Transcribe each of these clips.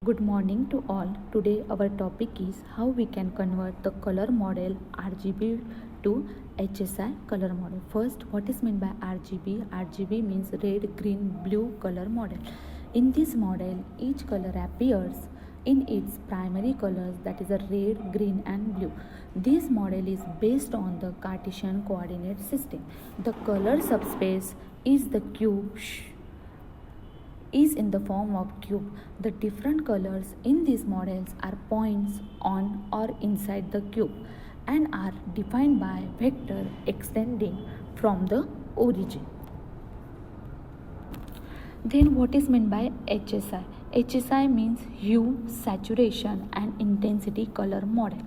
Good morning to all. Today our topic is how we can convert the color model RGB to HSI color model. First, what is meant by RGB? RGB means red, green, blue color model. In this model, each color appears in its primary colors, that is a red, green and blue. This model is based on the Cartesian coordinate system. The color subspace is the cube is in the form of cube. The different colors in these models are points on or inside the cube and are defined by vector extending from the origin. Then what is meant by HSI? HSI means hue, saturation and intensity color model.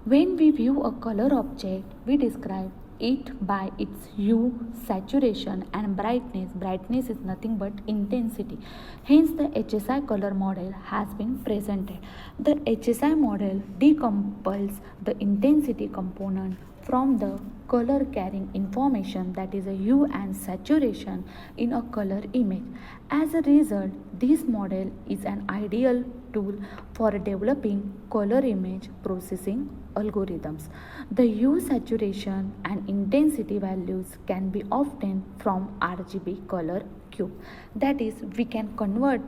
When we view a color object, we describe it by its hue, saturation and brightness. Brightness is nothing but intensity. Hence the HSI color model has been presented. The HSI model decomposes the intensity component from the color carrying information, that is a hue and saturation in a color image. As a result, this model is an ideal tool for developing color image processing algorithms. The hue, saturation and intensity values can be obtained from RGB color cube. That is, we can convert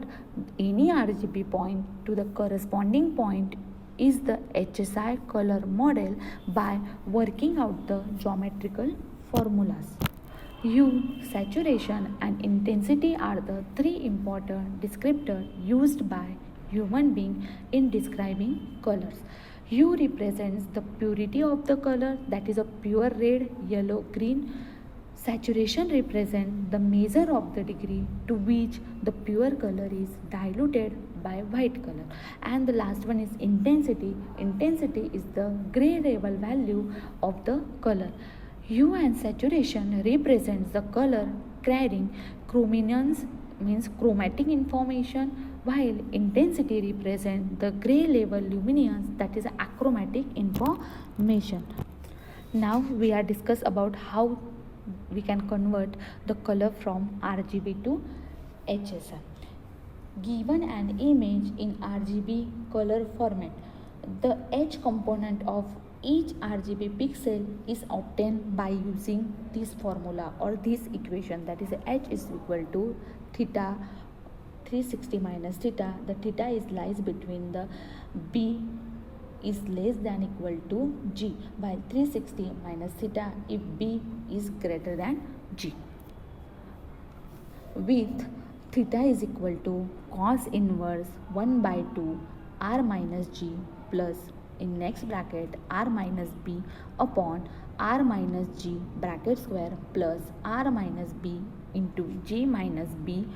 any RGB point to the corresponding point is the HSI color model by working out the geometrical formulas. Hue, saturation and intensity are the three important descriptors used by human being in describing colors. Hue represents the purity of the color, that is a pure red, yellow, green. Saturation represents the measure of the degree to which the pure color is diluted by white color. And the last one is intensity. Intensity is the gray level value of the color. Hue and saturation represents the color carrying chrominance, means chromatic information, while intensity represents the gray level luminance, that is achromatic information. Now we are discuss about how we can convert the color from RGB to HSI. Given an image in RGB color format, the H component of each RGB pixel is obtained by using this formula or this equation, that is H is equal to theta 360 minus theta. The theta is lies between the B is less than equal to G, while 360 minus theta if B is greater than G, with theta is equal to cos inverse 1 by 2 R minus G plus in next bracket R minus B upon R minus G bracket square plus R minus B into G minus B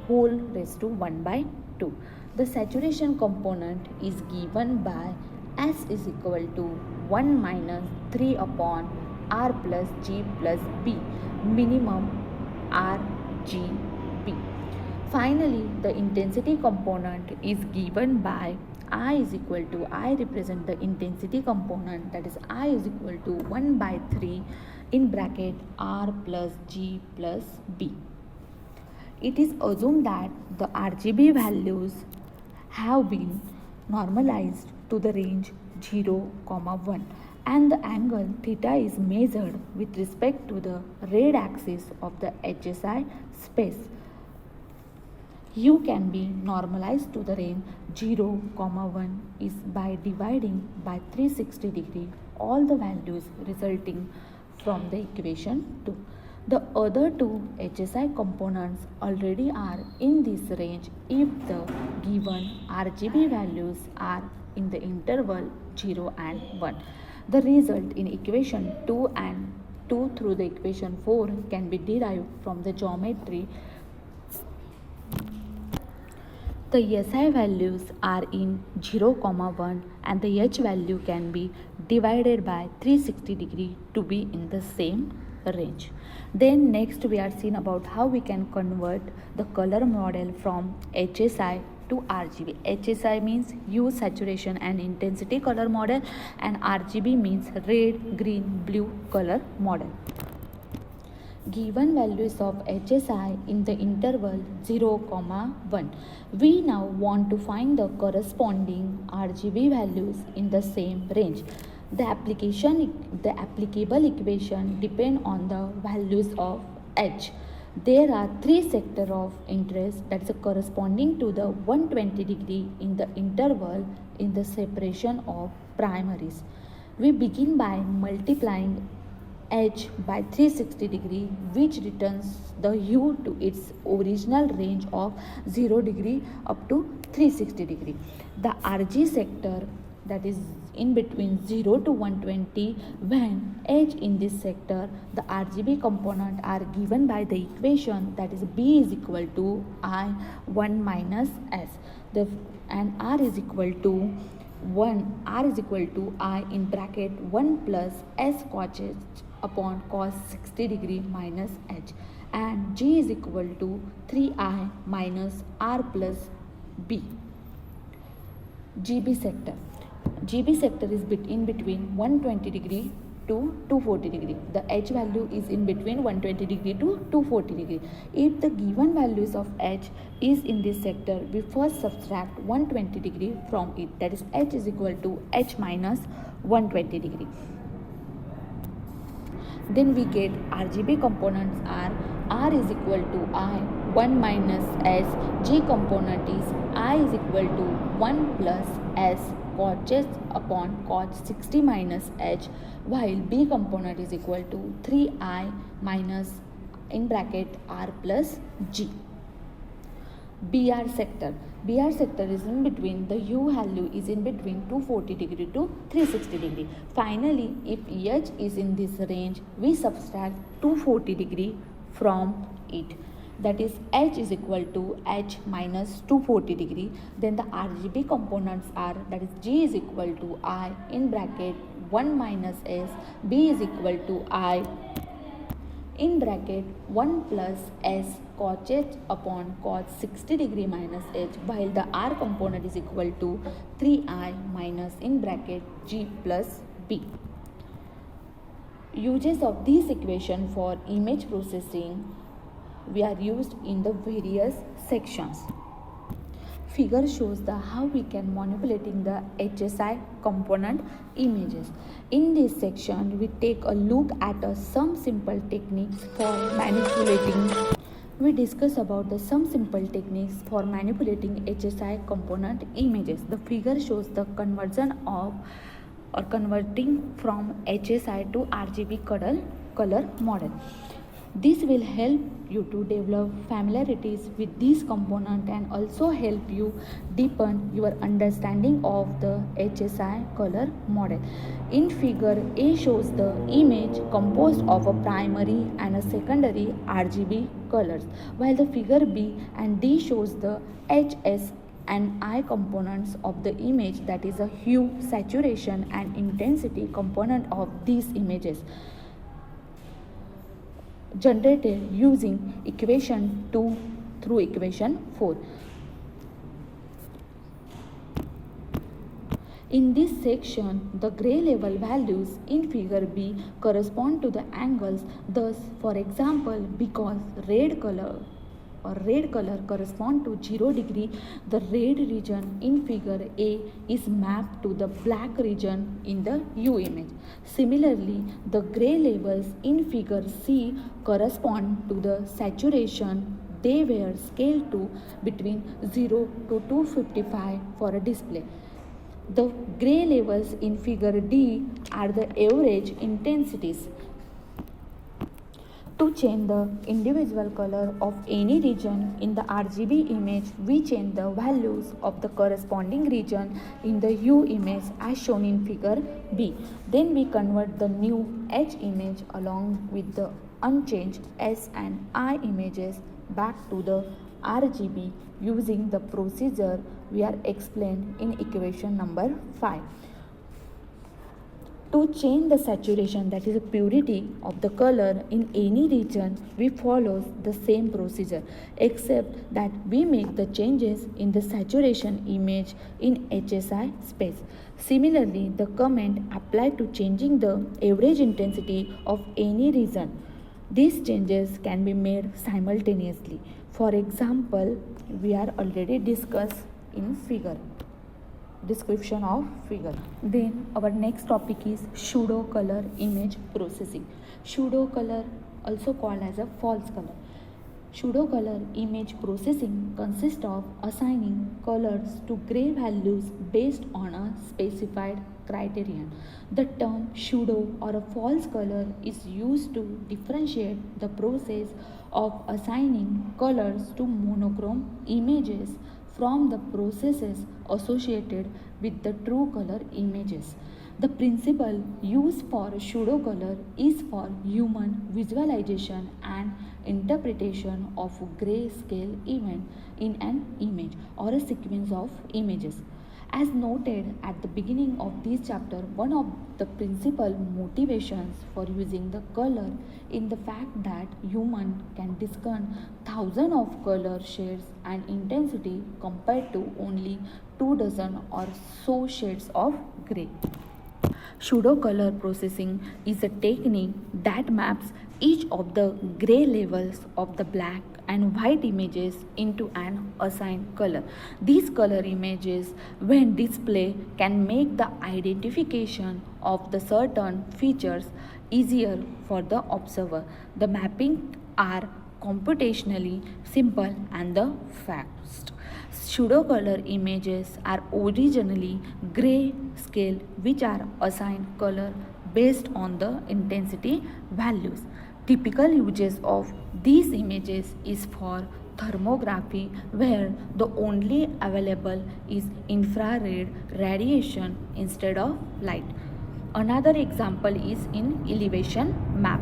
whole raised to 1 by 2. The saturation component is given by S is equal to 1 minus 3 upon R plus G plus B minimum R G B. Finally, the intensity component is given by I is equal to, I represent the intensity component, that is I is equal to 1 by 3 in bracket R plus G plus B. It is assumed that the RGB values have been normalized to the range 0, 1 and the angle theta is measured with respect to the red axis of the HSI space. Hue can be normalized to the range 0, 1 is by dividing by 360 degree all the values resulting from the equation 2. The other two HSI components already are in this range if the given RGB values are in the interval 0 and 1. The result in equation 2 and 2 through the equation 4 can be derived from the geometry. The SI values are in 0, 1 and the H value can be divided by 360 degree to be in the same range. Then next we are seeing about how we can convert the color model from HSI to RGB. HSI means hue, saturation and intensity color model and RGB means red, green, blue color model. given values of HSI in the interval 0, 1. We now want to find the corresponding RGB values in the same range. The applicable equation depend on the values of H. There are three sectors of interest that is corresponding to the 120 degree in the interval in the separation of primaries. We begin by multiplying H by 360 degree, which returns the hue to its original range of 0 degree up to 360 degree. The RG sector, that is in between 0 to 120, when H in this sector, the RGB component are given by the equation that is B is equal to I 1 minus S, and R is equal to I in bracket 1 plus S cos H upon cos 60 degree minus H, and G is equal to 3I minus R plus B. GB sector is in between 120 degree to 240 degree. The H value is in between 120 degree to 240 degree. If the given values of H is in this sector, we first subtract 120 degree from it, that is H is equal to H minus 120 degree. Then we get RGB components are R is equal to I 1 minus S, G component is I is equal to 1 plus S cos H upon cos 60 minus H, while B component is equal to 3I minus in bracket R plus G. BR sector is in between, the hue value is in between 240 degree to 360 degree. Finally, if H is in this range, we subtract 240 degree from it, that is H is equal to H minus 240 degree. Then the RGB components are, that is G is equal to I in bracket 1 minus S, B is equal to I in bracket 1 plus S cos H upon cos 60 degree minus H, while the R component is equal to 3I minus in bracket G plus B. Uses of this equation for image processing we are used in the various sections. Figure shows the how we can manipulating the HSI component images. In this section, we take a look at some simple techniques for manipulating. We discuss about some simple techniques for manipulating HSI component images. The figure shows the conversion of or converting from HSI to RGB color model. This will help you to develop familiarities with this component and also help you deepen your understanding of the HSI color model. In figure A shows the image composed of a primary and a secondary RGB colors, while the figure B and D shows the HS and I components of the image, that is a hue, saturation and intensity component of these images, generated using equation 2 through equation 4. In this section, the gray level values in figure B correspond to the angles. Thus, for example, because red color correspond to 0 degree, the red region in figure A is mapped to the black region in the U image. Similarly, the gray levels in figure C correspond to the saturation. They were scaled to between 0 to 255 for a display. The gray levels in figure D are the average intensities. To change the individual color of any region in the RGB image, we change the values of the corresponding region in the U image as shown in figure B. Then we convert the new H image along with the unchanged S and I images back to the RGB using the procedure we are explained in equation number 5. To change the saturation, that is the purity of the color in any region, we follow the same procedure, except that we make the changes in the saturation image in HSI space. Similarly, the comment applied to changing the average intensity of any region These changes can be made simultaneously. For example, we are already discussed in figure description of figure. Then our next topic is pseudo color image processing. Pseudo color, also called as a false color. Pseudo color image processing consists of assigning colors to gray values based on a specified criterion. The term pseudo or a false color is used to differentiate the process of assigning colors to monochrome images from the processes associated with the true color images. The principle used for pseudo color is for human visualization and interpretation of a grayscale event in an image or a sequence of images. As noted at the beginning of this chapter, one of the principal motivations for using the color in the fact that human can discern thousands of color shades and intensity compared to only 2 dozen or so shades of gray. Pseudo color processing is a technique that maps each of the gray levels of the black and white images into an assigned color. These color images, when displayed, can make the identification of the certain features easier for the observer. The mapping are computationally simple and the fast. Pseudo color images are originally gray scale, which are assigned color based on the intensity values. Typical uses of these images is for thermography, where the only available is infrared radiation instead of light. Another example is in elevation map.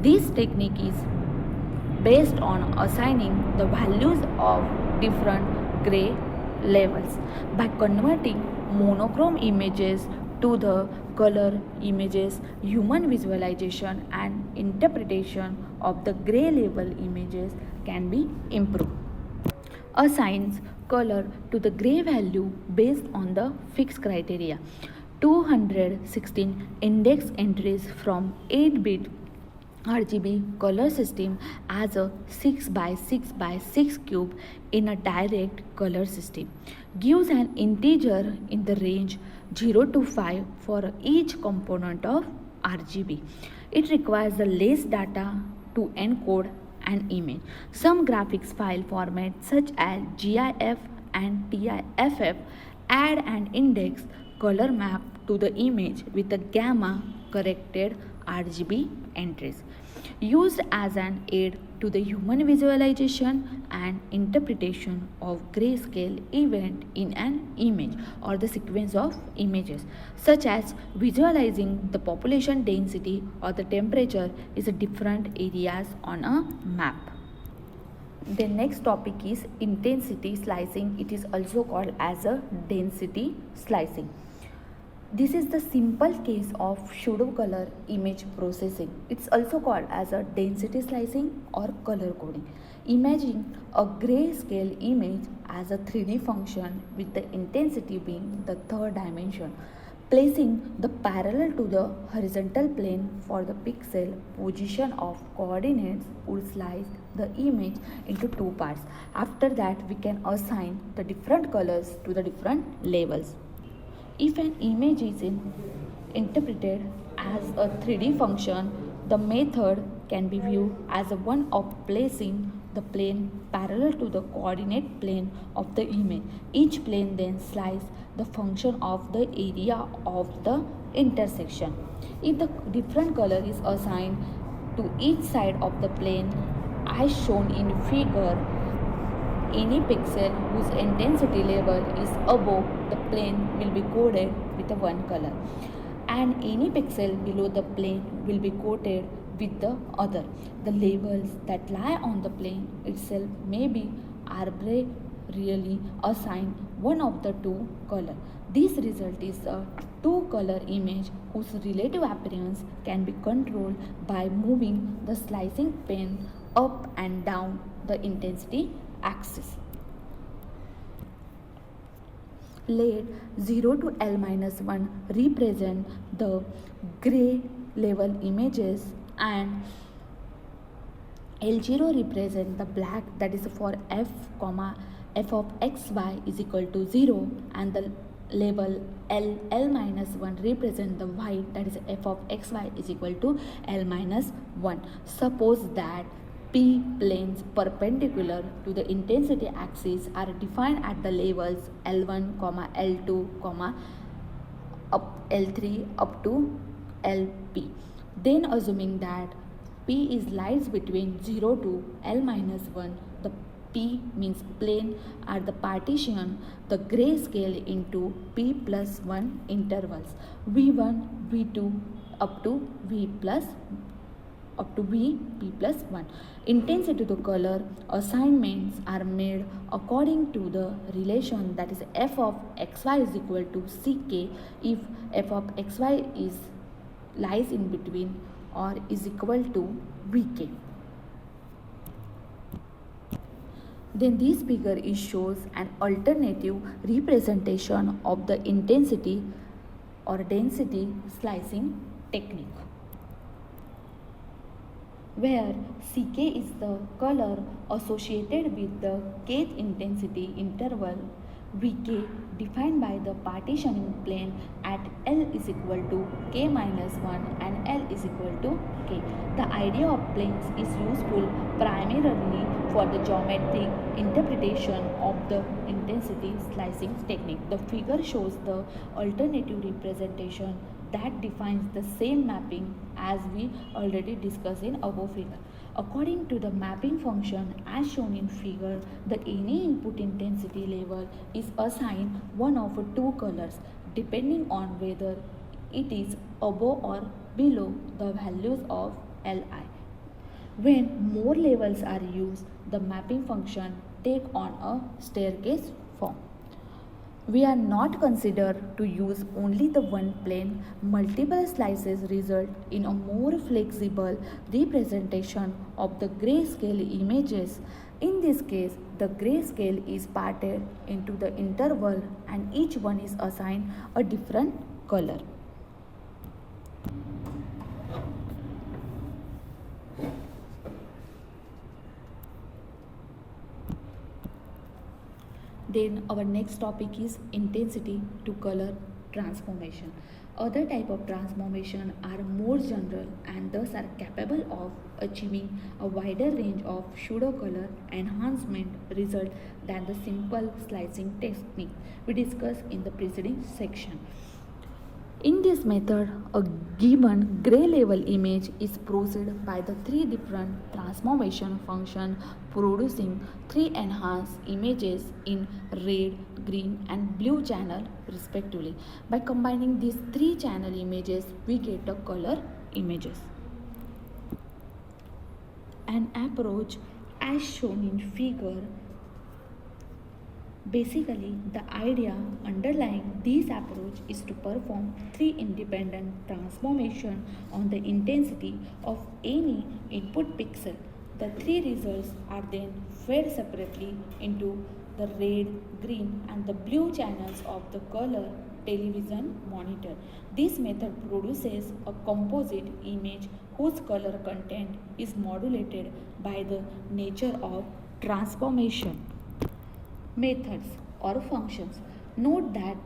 This technique is based on assigning the values of different gray levels. By converting monochrome images to the color images, human visualization and interpretation of the gray level images can be improved. Assigns color to the gray value based on the fixed criteria. 216 index entries from 8-bit RGB color system as a 6 by 6 by 6 cube in a direct color system gives an integer in the range 0 to 5 for each component of RGB. It requires the less data to encode an image. Some graphics file formats such as GIF and TIFF add an index color map to the image with a gamma corrected RGB entries, used as an aid to the human visualization and interpretation of grayscale event in an image or the sequence of images, such as visualizing the population density or the temperature is different areas on a map. The next topic is intensity slicing. It is also called as a density slicing. This is the simple case of pseudo color image processing. It's also called as a density slicing or color coding. Imagine a grayscale image as a 3D function with the intensity being the third dimension. Placing the parallel to the horizontal plane for the pixel position of coordinates would slice the image into two parts. After that, we can assign the different colors to the different levels. If an image is interpreted as a 3D function, the method can be viewed as a one of placing the plane parallel to the coordinate plane of the image. Each plane then slices the function of the area of the intersection. If the different color is assigned to each side of the plane as shown in figure, any pixel whose intensity level is above the plane will be coded with one color, and any pixel below the plane will be coded with the other. The labels that lie on the plane itself may be arbitrarily assigned one of the two colors. This result is a two-color image whose relative appearance can be controlled by moving the slicing pen up and down the intensity axis. Let 0 to L-1 represent the gray level images and L0 represent the black, that is for f comma f of xy is equal to 0, and the label L minus 1 represent the white, that is f of xy is equal to L minus 1. Suppose that P planes perpendicular to the intensity axis are defined at the levels L1, L2, up L3 up to LP. Then assuming that P is lies between 0 to L minus 1, the P means plane are the partition the grayscale into P plus 1 intervals V1, V2 up to V P plus 1. Intensity to color assignments are made according to the relation, that is f of xy is equal to ck if f of xy is lies in between or is equal to vk. Then this figure shows an alternative representation of the intensity or density slicing technique, where Ck is the color associated with the kth intensity interval, Vk defined by the partitioning plane at L is equal to k minus 1 and L is equal to k. The idea of planes is useful primarily for the geometric interpretation of the intensity slicing technique. The figure shows the alternative representation that defines the same mapping as we already discussed in above figure. According to the mapping function as shown in figure, the any input intensity level is assigned one of two colors depending on whether it is above or below the values of Li. When more levels are used, the mapping function take on a staircase form. We are not considered to use only the one plane. Multiple slices result in a more flexible representation of the grayscale images. In this case, the grayscale is parted into the interval and each one is assigned a different color. Then our next topic is intensity to color transformation. Other type of transformation are more general and thus are capable of achieving a wider range of pseudo color enhancement result than the simple slicing technique we discussed in the preceding section. In this method, a given gray level image is processed by the three different transformation functions producing three enhanced images in red, green and blue channel respectively. By combining these three channel images, we get a color images. An approach as shown in figure. Basically, the idea underlying this approach is to perform three independent transformations on the intensity of any input pixel. The three results are then fed separately into the red, green and the blue channels of the color television monitor. This method produces a composite image whose color content is modulated by the nature of transformation. Methods or functions. Note that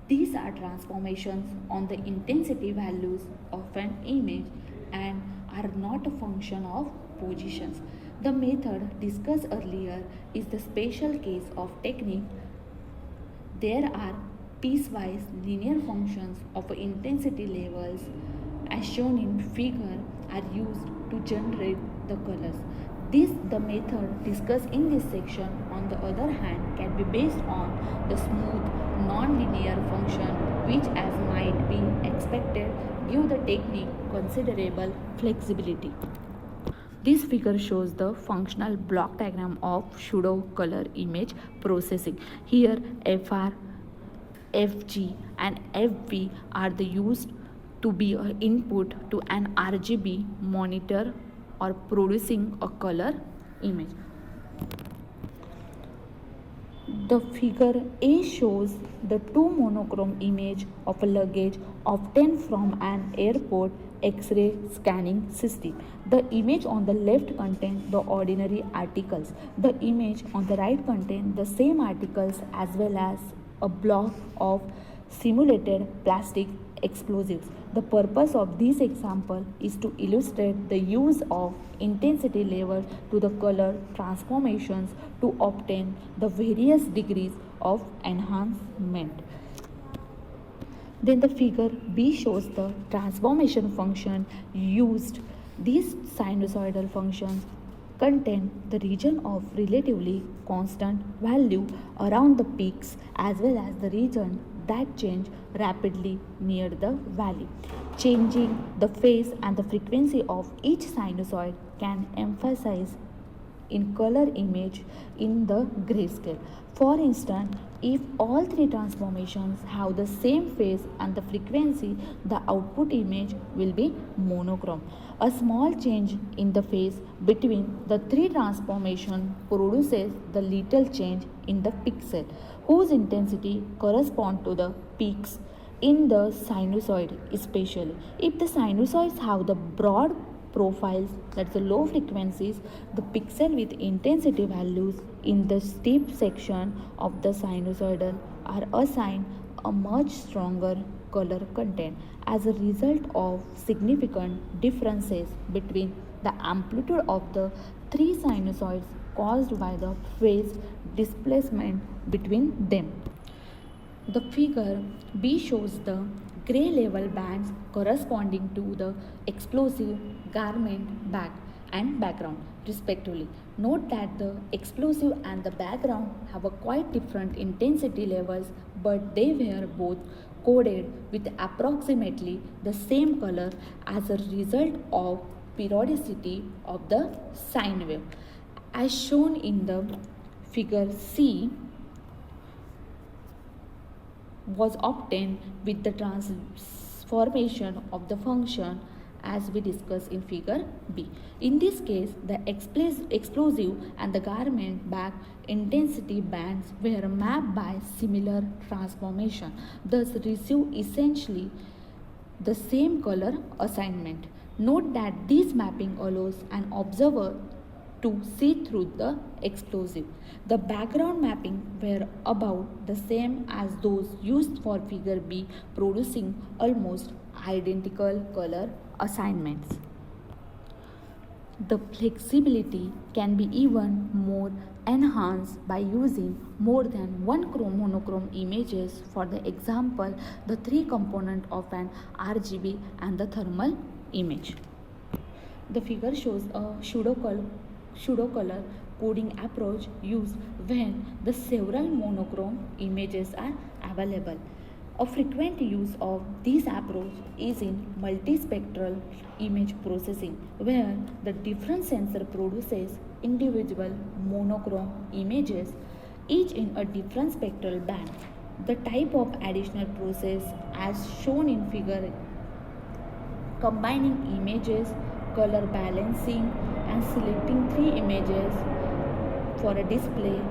these are transformations on the intensity values of an image and are not a function of positions. The method discussed earlier is the special case of technique. There are piecewise linear functions of intensity levels as shown in figure are used to generate the colors. The method discussed in this section, on the other hand, can be based on the smooth, non-linear function which, as might be expected, give the technique considerable flexibility. This figure shows the functional block diagram of pseudo color image processing. Here, FR, FG and FV are the used to be an input to an RGB monitor or producing a color image. The figure A shows the two monochrome image of a luggage obtained from an airport X-ray scanning system. The image on the left contains the ordinary articles. The image on the right contains the same articles as well as a block of simulated plastic explosives. The purpose of this example is to illustrate the use of intensity level to the color transformations to obtain the various degrees of enhancement. Then the figure B shows the transformation function used. These sinusoidal functions contain the region of relatively constant value around the peaks as well as the region that change rapidly near the valley. Changing the phase and the frequency of each sinusoid can emphasize in color image in the grayscale. For instance, if all three transformations have the same phase and the frequency, the output image will be monochrome. A small change in the phase between the three transformations produces the little change in the pixel, whose intensity corresponds to the peaks in the sinusoid, especially if the sinusoids have the broad profiles, that's the low frequencies, the pixel with intensity values in the steep section of the sinusoidal are assigned a much stronger color content as a result of significant differences between the amplitude of the three sinusoids caused by the phase displacement between them. The figure B shows the gray level bands corresponding to the explosive garment back and background respectively. Note that the explosive and the background have a quite different intensity levels, but they were both coded with approximately the same color as a result of periodicity of the sine wave. As shown in the figure C, was obtained with the transformation of the function as we discussed in figure B. In this case, the explosive and the garment back intensity bands were mapped by similar transformation, thus receive essentially the same color assignment. Note that this mapping allows an observer to see through the explosive. The background mapping were about the same as those used for figure B, producing almost identical color assignments. The flexibility can be even more enhanced by using more than one monochrome images. For the example, the three component of an RGB and the thermal image. The figure shows a pseudo-color coding approach used when the several monochrome images are available. A frequent use of this approach is in multispectral image processing, where the different sensor produces individual monochrome images, each in a different spectral band. The type of additional process as shown in figure combining images, color balancing and selecting three images for a display.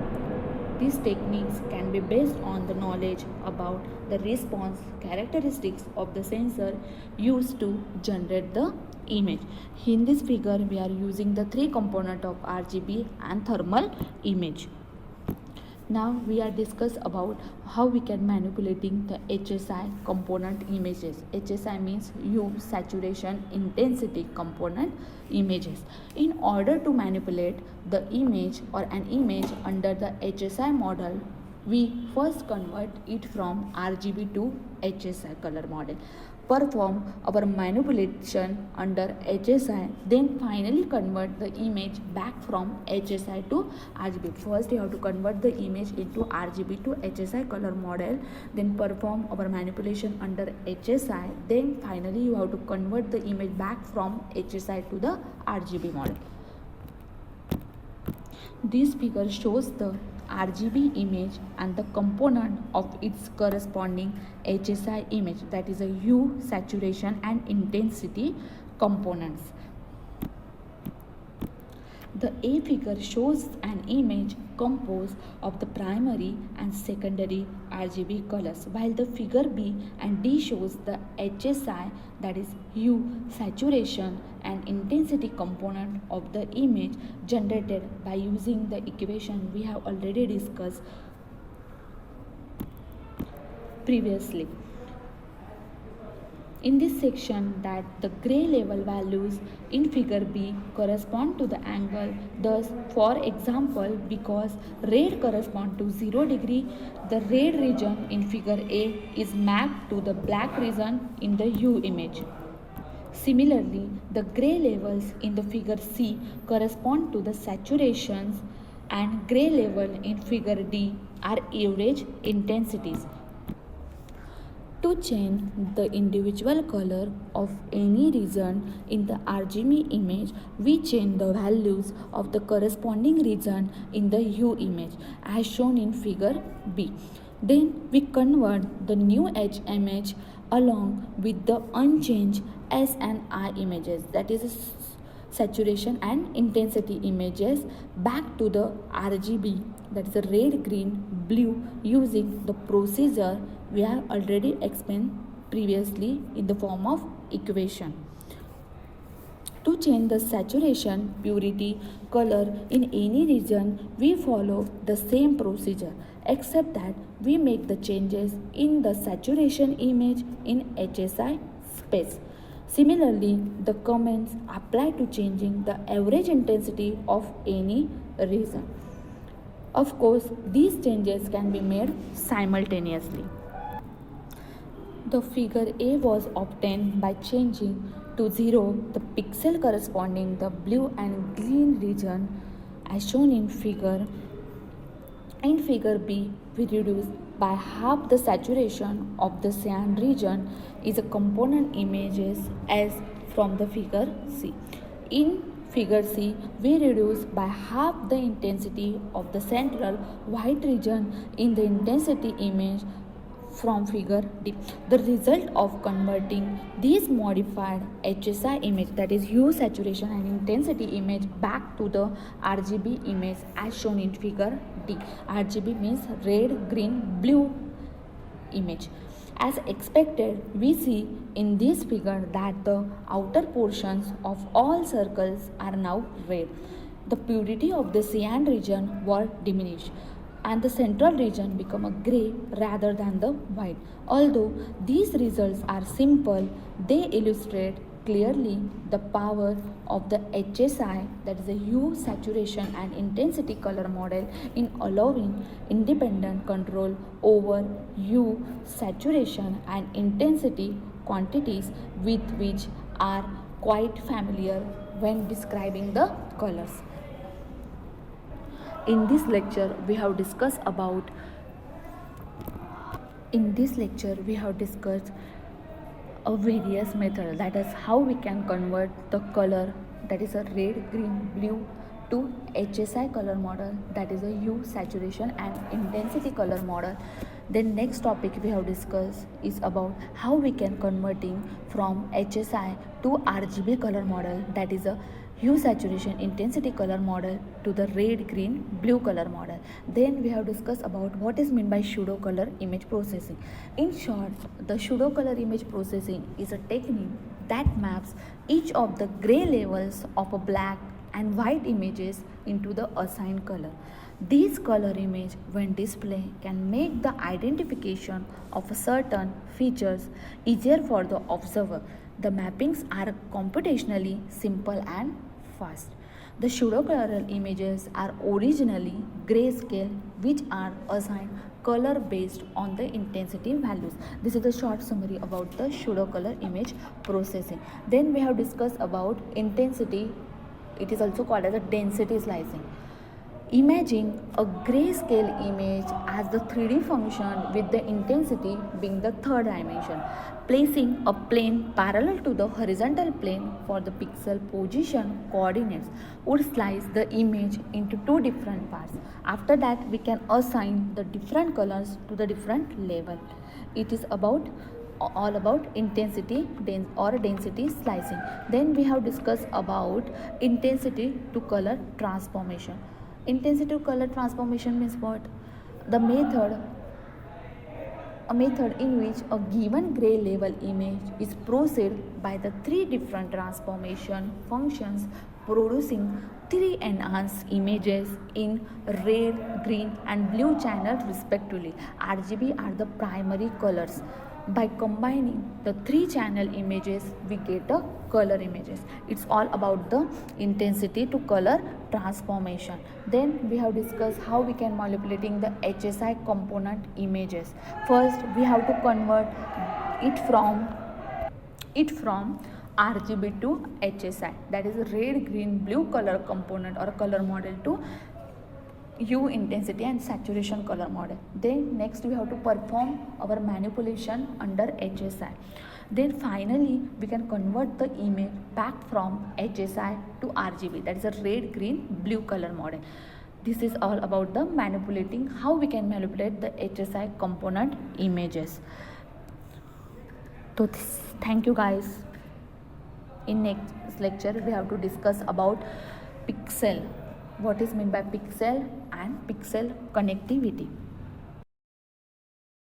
These techniques can be based on the knowledge about the response characteristics of the sensor used to generate the image. In this figure, we are using the three component of RGB and thermal image. Now we are discuss about how we can manipulating the HSI component images. HSI means hue, saturation, intensity component images. In order to manipulate the image or an image under the HSI model, we first convert it from RGB to HSI color model. Perform our manipulation under HSI, then finally convert the image back from HSI to RGB. First you have to convert the image into RGB to HSI color model, then perform our manipulation under HSI, then finally you have to convert the image back from HSI to the RGB model. This figure shows the RGB image and the component of its corresponding HSI image, that is a hue, saturation and intensity components. The A figure shows an image composed of the primary and secondary RGB colors, while the figure B and D shows the HSI, that is hue, saturation and intensity component of the image generated by using the equation we have already discussed previously. In this section, that the gray level values in figure B correspond to the angle. Thus, for example, because red correspond to 0 degree, the red region in figure A is mapped to the black region in the hue image. Similarly, the gray levels in the figure C correspond to the saturations, and gray level in figure D are average intensities. To change the individual color of any region in the RGB image, we change the values of the corresponding region in the hue image as shown in figure B. Then we convert the new H image along with the unchanged S and I images, that is saturation and intensity images, back to the RGB, that is a red, green, blue, using the procedure we have already explained previously in the form of equation. To change the saturation, purity, color in any region, we follow the same procedure, except that we make the changes in the saturation image in HSI space. Similarly, the comments apply to changing the average intensity of any region. Of course, these changes can be made simultaneously. The figure A was obtained by changing to 0 the pixel corresponding the blue and green region as shown in figure. In figure B, we reduce by half the saturation of the cyan region is a component images as from the figure C. In figure C, we reduce by half the intensity of the central white region in the intensity image from figure D. The result of converting these modified HSI image, that is hue, saturation and intensity image, back to the RGB image as shown in figure D. RGB means red, green, blue image. As expected, we see in this figure that the outer portions of all circles are now red. The purity of the cyan region were diminished, and the central region become a gray rather than the white. Although these results are simple, they illustrate clearly the power of the HSI, that is the hue, saturation and intensity color model, in allowing independent control over hue, saturation and intensity quantities with which are quite familiar when describing the colors. In this lecture we have discussed various methods, that is how we can convert the color, that is a red, green, blue, to HSI color model, that is a hue, saturation and intensity color model. Then next topic we have discussed is about how we can converting from HSI to RGB color model, that is a hue, saturation, intensity color model, to the red, green, blue color model. Then we have discussed about what is meant by pseudo color image processing. In short, the pseudo color image processing is a technique that maps each of the gray levels of a black and white images into the assigned color. These color image, when displayed, can make the identification of certain features easier for the observer. The mappings are computationally simple and fast. The pseudo-color images are originally grayscale, which are assigned color based on the intensity values. This is a short summary about the pseudo-color image processing. Then we have discussed about intensity. It is also called as a density slicing. Imagine a grayscale image as the 3D function with the intensity being the third dimension. Placing a plane parallel to the horizontal plane for the pixel position coordinates would slice the image into two different parts. After that, we can assign the different colors to the different level. It is all about intensity or density slicing. Then we have discussed about intensity to color transformation. Intensity to color transformation means what? The method a method in which a given gray level image is processed by the three different transformation functions producing three enhanced images in red, green and blue channels respectively. RGB are the primary colors. By combining the three channel images we get a color images. It's all about the intensity to color transformation. Then we have discussed how we can manipulating the HSI component images. First we have to convert it from RGB to HSI, that is red, green, blue color component or color model, to hue, intensity and saturation color model. Then next we have to perform our manipulation under HSI. Then finally we can convert the image back from HSI to RGB, that is a red, green, blue color model. This is all about the manipulating, how we can manipulate the HSI component images. So thank you guys. In next lecture we have to discuss about pixel, what is meant by pixel and pixel connectivity.